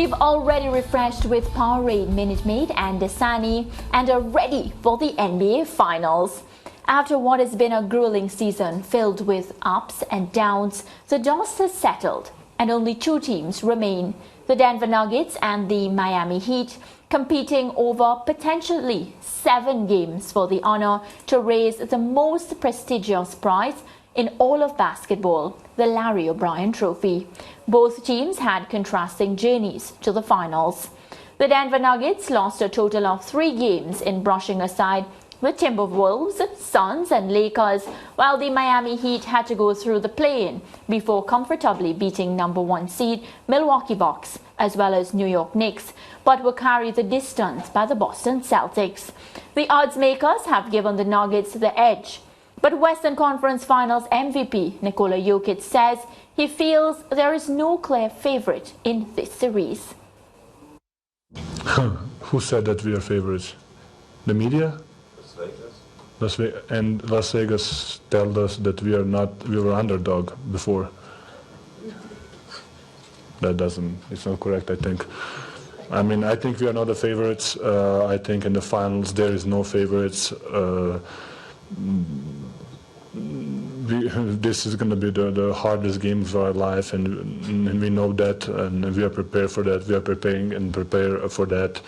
We've already refreshed with Powerade, Minute Maid and Dasani and are ready for the NBA Finals. After what has been a grueling season filled with ups and downs, the dust has settled and only two teams remain, the Denver Nuggets and the Miami Heat, competing over potentially 7 games for the honor to raise the most prestigious prize in all of basketball, the Larry O'Brien Trophy. Both teams had contrasting journeys to the finals. The Denver Nuggets lost a total of 3 games in brushing aside the Timberwolves, Suns and Lakers, while the Miami Heat had to go through the play-in before comfortably beating number 1 seed Milwaukee Bucks as well as New York Knicks, but were carried the distance by the Boston Celtics. The odds makers have given the Nuggets the edge, but Western Conference Finals MVP Nikola Jokic says he feels there is no clear favorite in this series. Who said that we are favorites? The media? Las Vegas. And Las Vegas told us that we were underdog before. It's not correct, I think. I mean, I think we are not the favorites. I think in the finals there is no favorites. This is going to be the hardest game of our life, and we know that, and we are prepared for that. We are preparing and prepare for that.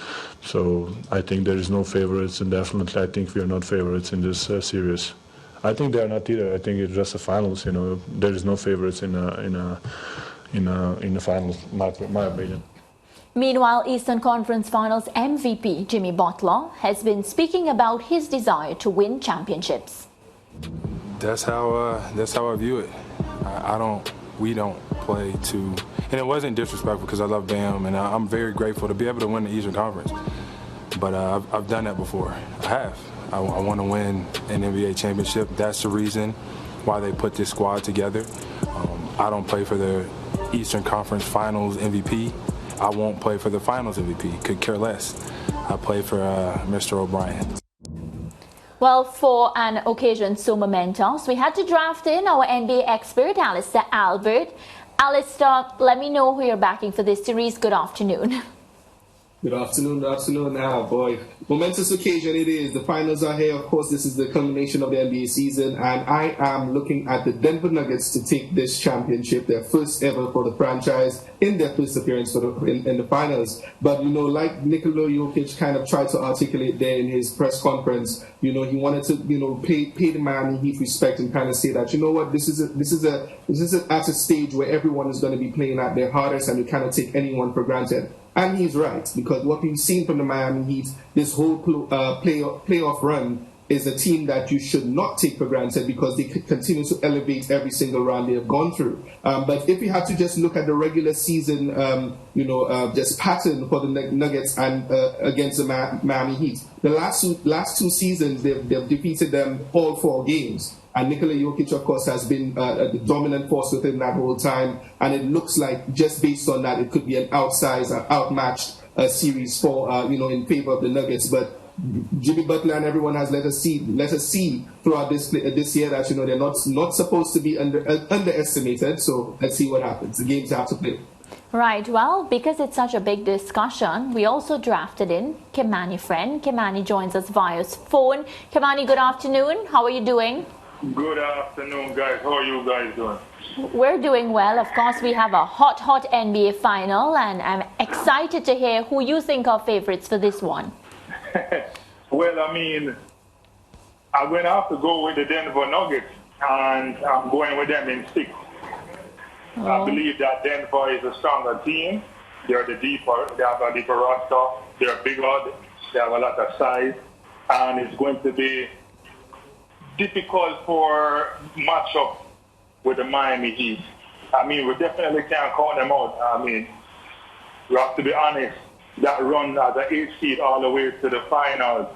So I think there is no favorites, and definitely I think we are not favorites in this series. I think they are not either. I think it's just the finals. You know, there is no favorites in the finals. My opinion. Meanwhile, Eastern Conference Finals MVP Jimmy Butler has been speaking about his desire to win championships. That's how I view it. We don't play to, and it wasn't disrespectful because I love Bam, and I'm very grateful to be able to win the Eastern Conference. But I've done that before. I have. I want to win an NBA championship. That's the reason why they put this squad together. I don't play for the Eastern Conference Finals MVP. I won't play for the Finals MVP. Could care less. I play for Mr. O'Brien. Well, for an occasion so momentous, we had to draft in our NBA expert, Alister Albert. Alister, let me know who you're backing for this series. Good afternoon. Good afternoon now, boy. Momentous occasion it is. The finals are here. Of course, this is the culmination of the NBA season, and I am looking at the Denver Nuggets to take this championship, their first ever for the franchise, in their first appearance in the finals. But, you know, like Nikola Jokic kind of tried to articulate there in his press conference, you know, he wanted to, you know, pay the Miami Heat respect and kind of say that, you know what, this is at a stage where everyone is going to be playing at their hardest, and we cannot take anyone for granted. And he's right, because what we've seen from the Miami Heat, this whole playoff run, is a team that you should not take for granted because they continue to elevate every single round they have gone through. But if we had to just look at the regular season, just pattern for the Nuggets and against the Miami Heat, the last two seasons they've defeated them all 4 games. And Nikola Jokic, of course, has been the dominant force within that whole time. And it looks like, just based on that, it could be an outsized, outmatched series for, in favor of the Nuggets. But Jimmy Butler and everyone has let us see throughout this year that, you know, they're not supposed to be underestimated. So let's see what happens. The games have to play. Right. Well, because it's such a big discussion, we also drafted in Kimani Ffriend. Kimani joins us via phone. Kimani, good afternoon. How are you doing? Good afternoon, guys. How are you guys doing? We're doing well. Of course, we have a hot NBA final, and I'm excited to hear who you think are favorites for this one. Well, I mean, I'm going to have to go with the Denver Nuggets, and I'm going with them in 6. Oh. I believe that Denver is a stronger team. They have a deeper roster. They're bigger. They have a lot of size, and it's going to be difficult for matchup with the Miami Heat. I mean, we definitely can't count them out. I mean, we have to be honest. That run as an 8th seed all the way to the finals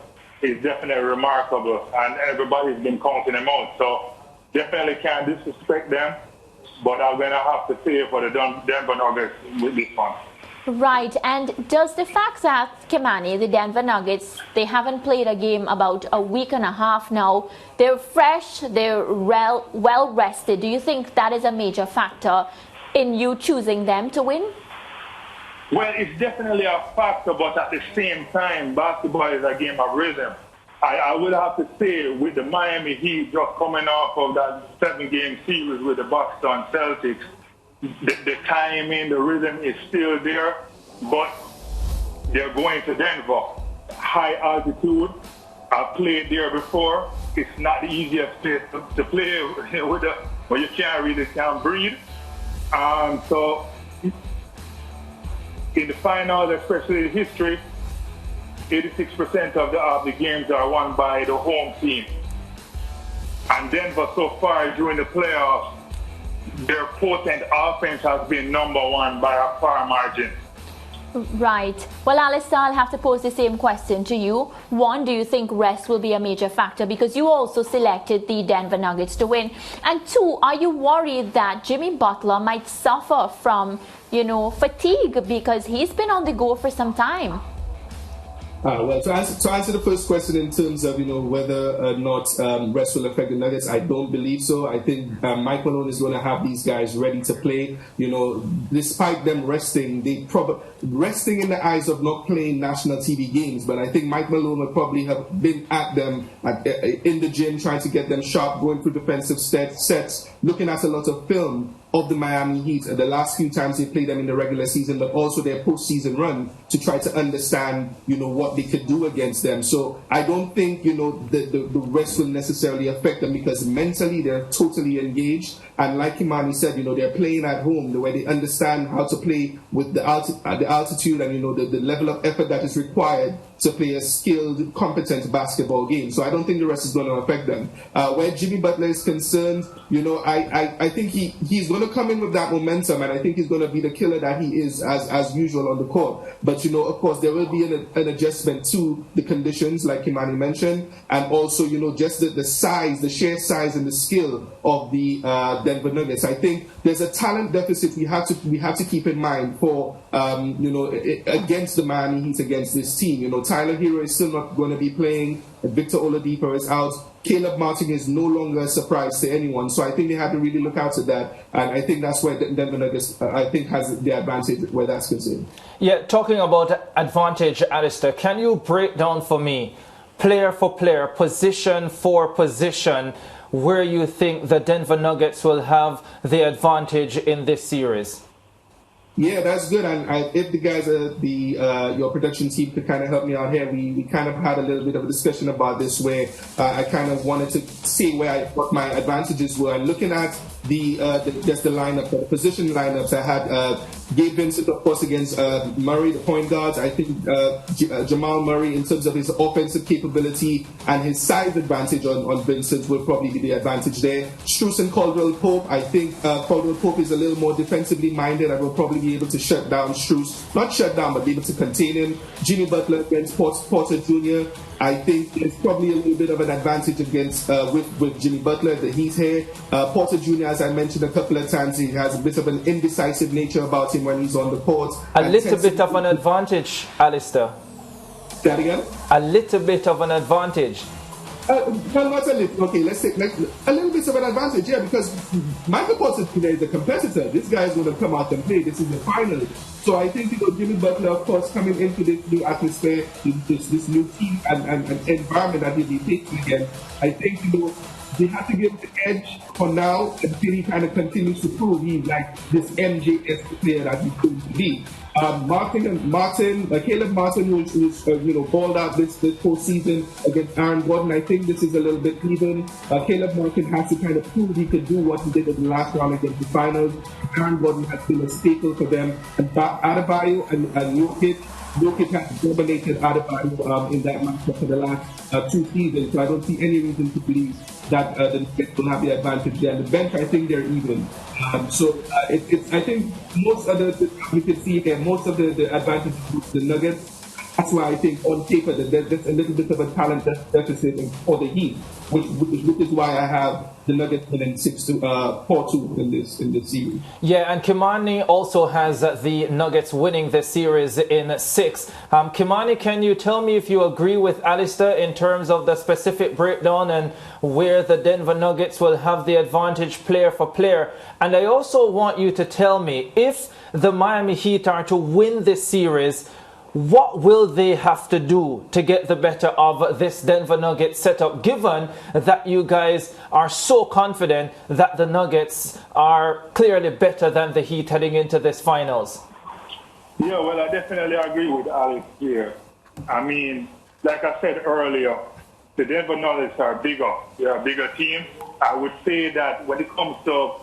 is definitely remarkable, and everybody's been counting them out. So definitely can't disrespect them, but I'm going to have to pay for the Denver Nuggets with this one. Right, and does the fact that, Kimani, the Denver Nuggets, they haven't played a game about a week and a half now, they're fresh, they're well rested, do you think that is a major factor in you choosing them to win? Well, it's definitely a factor, but at the same time, basketball is a game of rhythm. I would have to say, with the Miami Heat just coming off of that 7-game series with the Boston Celtics, the timing, the rhythm is still there, but they're going to Denver. High altitude. I've played there before. It's not the easiest place to play with where you can't breathe. So in the finals, especially in history, 86% of the games are won by the home team. And Denver so far during the playoffs, their potent offense has been number one by a far margin. Right. Well, Alister, I'll have to pose the same question to you. One, do you think rest will be a major factor? Because you also selected the Denver Nuggets to win. And two, are you worried that Jimmy Butler might suffer from, fatigue because he's been on the go for some time? Well, to answer the first question in terms of whether or not rest will affect the Nuggets, I don't believe so. I think Mike Malone is going to have these guys ready to play. Despite them resting, resting in the eyes of not playing national TV games. But I think Mike Malone will probably have been at them in the gym, trying to get them sharp, going through defensive sets, looking at a lot of film of the Miami Heat the last few times they played them in the regular season, but also their postseason run to try to understand, what they could do against them. So I don't think, the rest will necessarily affect them because mentally they're totally engaged. And like Kimani said, they're playing at home, the way they understand how to play with the altitude and, the level of effort that is required to play a skilled, competent basketball game. So I don't think the rest is going to affect them. Where Jimmy Butler is concerned, I think he's going to come in with that momentum, and I think he's going to be the killer that he is as usual on the court. But, of course, there will be an adjustment to the conditions, like Kimani mentioned, and also, just the size, the sheer size and the skill of the Denver Nuggets. I think there's a talent deficit we have to keep in mind for against the Miami Heat, against this team. Tyler Hero is still not going to be playing. Victor Oladipo is out. Caleb Martin is no longer a surprise to anyone. So I think they have to really look out at that. And I think that's where Denver Nuggets, I think, has the advantage where that's concerned. Yeah, talking about advantage, Alister, can you break down for me, player for player, position for position, where you think the Denver Nuggets will have the advantage in this series? Yeah, that's good. And if the guys your production team could kind of help me out here, we kind of had a little bit of a discussion about this where I kind of wanted to see what my advantages were. And looking at the lineup, the position lineups, I had Gabe Vincent, of course, against Murray, the point guards. I think Jamal Murray, in terms of his offensive capability and his size advantage on Vincent, will probably be the advantage there. Strus and Caldwell Pope, I think Caldwell Pope is a little more defensively minded and will probably be able to shut down Strus. Not shut down, but be able to contain him. Jimmy Butler against Porter Jr., I think there's probably a little bit of an advantage against with Jimmy Butler that he's here. Porter Jr., as I mentioned a couple of times, he has a bit of an indecisive nature about him when he's on the court. A little bit of an advantage, Alister. Say that again? A little bit of an advantage. Well, not a little. Okay, let's take a little bit of an advantage, yeah, because Michael Porter Jr. is a competitor. This guy is going to come out and play. This is the final. So I think, Jimmy Butler, of course, coming into this new atmosphere, this new team and environment that he'll be taking again, I think, they have to give him the edge for now until he kind of continues to prove he's like this MJS player that he's going to be. Caleb Martin, who's balled out this whole season against Aaron Gordon. I think this is a little bit even. Caleb Martin has to kind of prove he could do what he did in the last round against the finals. Aaron Gordon has been a staple for them. And Adebayo and Jokic has dominated Adebayo in that matchup for the last 2 seasons. So I don't see any reason to believe that the Nuggets will have the advantage there. And the bench, I think they're even. I think most of we can see again, most of the advantage of the Nuggets. That's why I think on paper that there's a little bit of a talent deficit for the Heat, which is why I have the Nuggets winning 4-2 in this series. Yeah, and Kimani also has the Nuggets winning this series in 6. Kimani, can you tell me if you agree with Alister in terms of the specific breakdown and where the Denver Nuggets will have the advantage player for player? And I also want you to tell me, if the Miami Heat are to win this series, what will they have to do to get the better of this Denver Nuggets setup, given that you guys are so confident that the Nuggets are clearly better than the Heat heading into this finals? Yeah, well, I definitely agree with Alex here. I mean, like I said earlier, the Denver Nuggets are bigger. They're a bigger team. I would say that when it comes to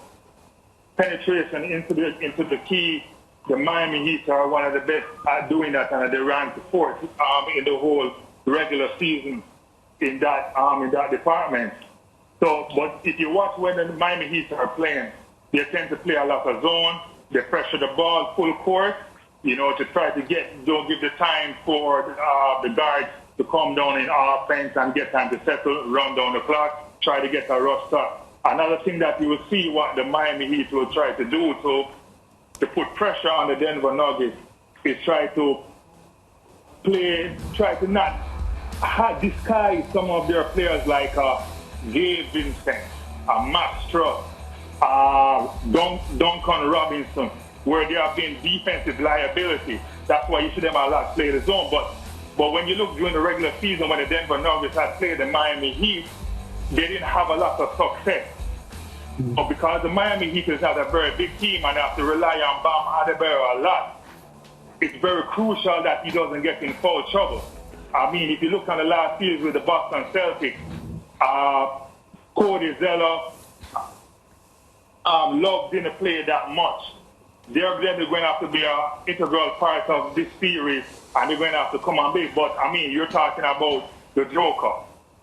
penetration into the key, the Miami Heat are one of the best at doing that, and they ranked fourth in the whole regular season in that department. So, but if you watch when the Miami Heat are playing, they tend to play a lot of zone. They pressure the ball full court, to try to don't give the time for the guards to come down in offense and get time to settle, run down the clock, try to get a rush stop. Another thing that you will see what the Miami Heat will try to do to put pressure on the Denver Nuggets is try to not disguise some of their players like Gabe Vincent, Max Truss, Duncan Robinson, where they have been defensive liability. That's why you see them a lot play the zone. But when you look during the regular season when the Denver Nuggets had played the Miami Heat, they didn't have a lot of success. But because the Miami Heat is not a very big team and have to rely on Bam Adebayo a lot, it's very crucial that he doesn't get in foul trouble. I mean, if you look on the last series with the Boston Celtics, Cody Zeller, Love didn't play that much. They're going to have to be an integral part of this series, and they're going to have to come on base. But, I mean, you're talking about the Joker.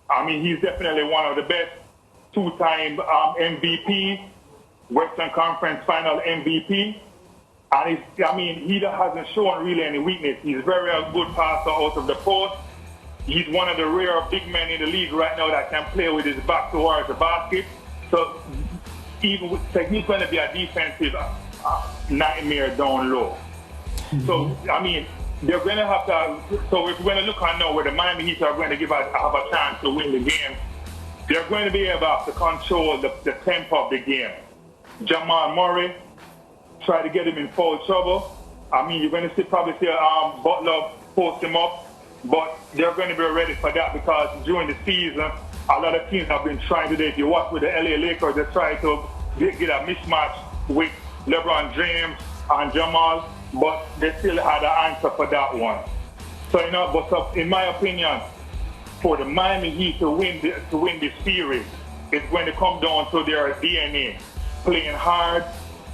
I mean, he's definitely one of the best. Two-time MVP, Western Conference Final MVP, and he hasn't shown really any weakness. He's very good passer out of the post. He's one of the rare big men in the league right now that can play with his back towards the basket. So he's going to be a defensive nightmare down low. So I mean, they're going to have to. So if we're going to look on now where the Miami Heat are going to have a chance to win the game, they're going to be able to control the tempo of the game. Jamal Murray, try to get him in foul trouble. I mean, you're going to probably see Butler post him up, but they're going to be ready for that because during the season, a lot of teams have been trying to do it. If you watch with the LA Lakers, they try to get a mismatch with LeBron James and Jamal, but they still had an answer for that one. So, but in my opinion, for the Miami Heat to win this series, it's going to come down to their DNA. Playing hard,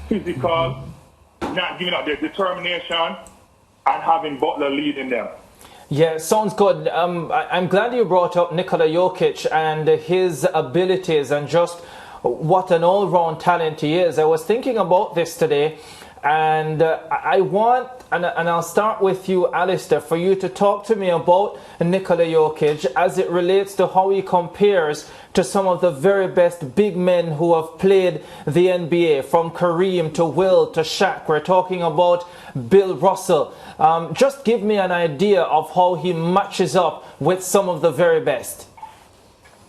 physical, not giving up their determination, and having Butler leading them. Yeah, sounds good. I'm glad you brought up Nikola Jokic and his abilities and just what an all-round talent he is. I was thinking about this today, and I want, and I'll start with you, Alister, for you to talk to me about Nikola Jokic as it relates to how he compares to some of the very best big men who have played the NBA, from Kareem to Will to Shaq. We're talking about Bill Russell. Just give me an idea of how he matches up with some of the very best.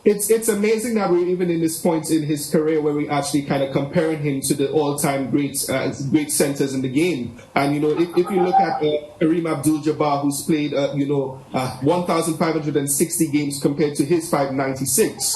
It's amazing that we're even in this point in his career where we actually kind of comparing him to the all-time great centers in the game. And, if you look at Kareem Abdul-Jabbar, who's played, 1,560 games compared to his 596.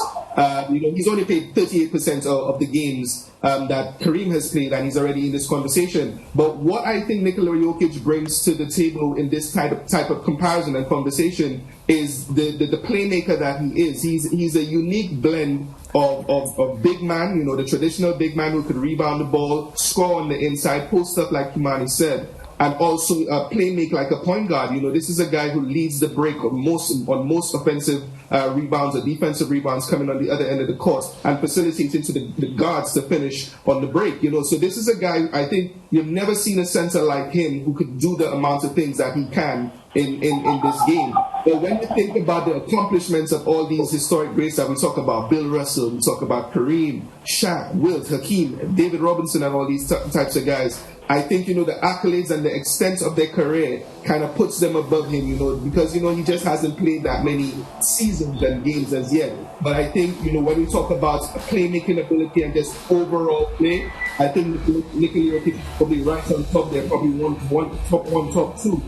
He's only played 38% of the games that Kareem has played, and he's already in this conversation. But what I think Nikola Jokic brings to the table in this type of comparison and conversation is the playmaker that he is. He's a unique blend of big man, the traditional big man who could rebound the ball, score on the inside, post up like Kimani said, and also play make like a point guard. This is a guy who leads the break on most offensive rebounds or defensive rebounds coming on the other end of the court and facilitating to the guards to finish on the break. So this is a guy, I think you've never seen a center like him who could do the amount of things that he can in this game. But when you think about the accomplishments of all these historic greats that we talk about, Bill Russell, we talk about Kareem, Shaq, Wilt, Hakeem, David Robinson, and all these types of guys, I think, the accolades and the extent of their career kind of puts them above him, because, he just hasn't played that many seasons and games as yet. But I think, when we talk about playmaking ability and just overall play, I think Nikola Jokic is probably right on top there, probably top two.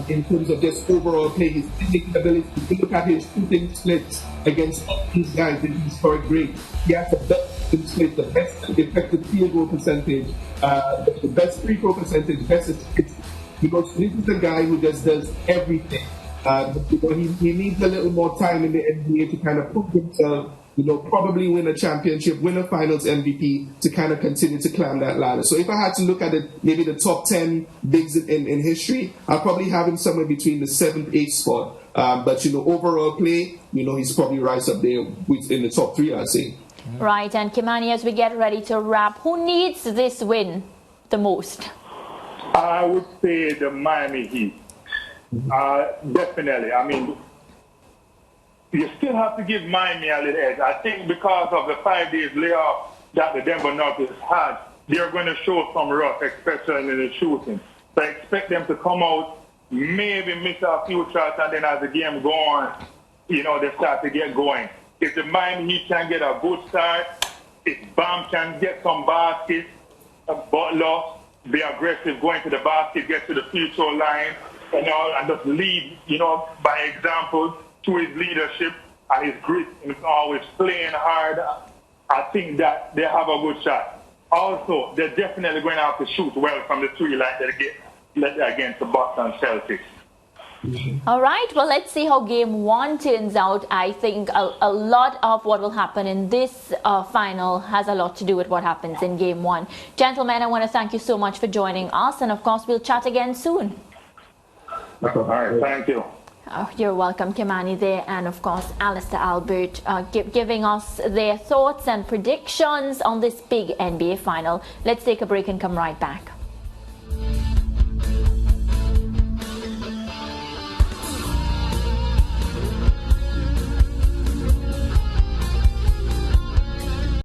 In terms of just overall play, his playmaking ability. If you look at his shooting splits against all these guys in historic great, he has the best shooting split, the best effective field goal percentage, the best free throw percentage, best assists. Because this is a guy who just does everything. He needs a little more time in the NBA to kind of prove himself. Probably win a championship, win a finals MVP to kind of continue to climb that ladder. So if I had to look at it, maybe the top 10 bigs in history, I'll probably have him somewhere between the 7th, 8th spot. But, overall play, he's probably right up there in the top 3, I'd say. Right, and Kimani, as we get ready to wrap, who needs this win the most? I would say the Miami Heat. Definitely. I mean, you still have to give Miami a little edge. I think because of the 5 days layoff that the Denver Nuggets had, they're going to show some rust, especially in the shooting. So I expect them to come out, maybe miss a few shots, and then as the game goes on, they start to get going. If the Miami Heat can get a good start, if Bam can get some baskets, Butler, be aggressive, going to the basket, get to the free throw line, and just lead, by example, to his leadership and his grit and always playing hard, I think that they have a good shot. Also, they're definitely going to have to shoot well from the 3 line that they get against the Boston Celtics. All right, well, let's see how game 1 turns out. I think a lot of what will happen in this final has a lot to do with what happens in game 1. Gentlemen, I want to thank you so much for joining us, and of course, we'll chat again soon. All right, thank you. You're welcome, Kimani there, and of course Alister Albert giving us their thoughts and predictions on this big NBA final. Let's take a break and come right back.